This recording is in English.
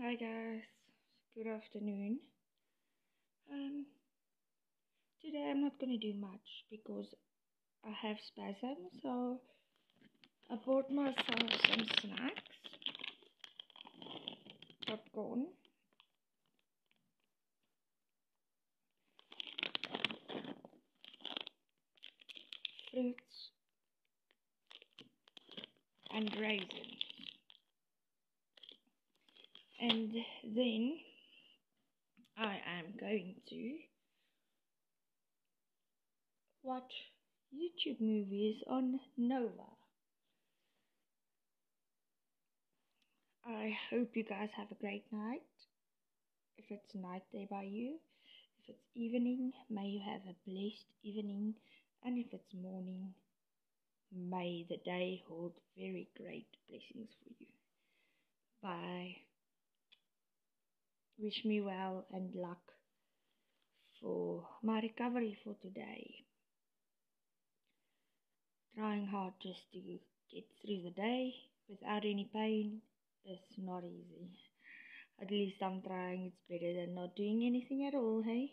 Hi guys, good afternoon. Um, Today I'm not gonna do much because I have spasm, so I bought myself some snacks, popcorn, fruits, and raisins, and then I am going to watch YouTube movies on Nova. I hope you guys have a great night. If it's night there by you, if it's evening, may you have a blessed evening, and if it's morning, may the day hold very great blessings for you. Bye. Wish me well and luck for my recovery for today. Trying hard just to get through the day without any pain is not easy. At least I'm trying. It's better than not doing anything at all, hey?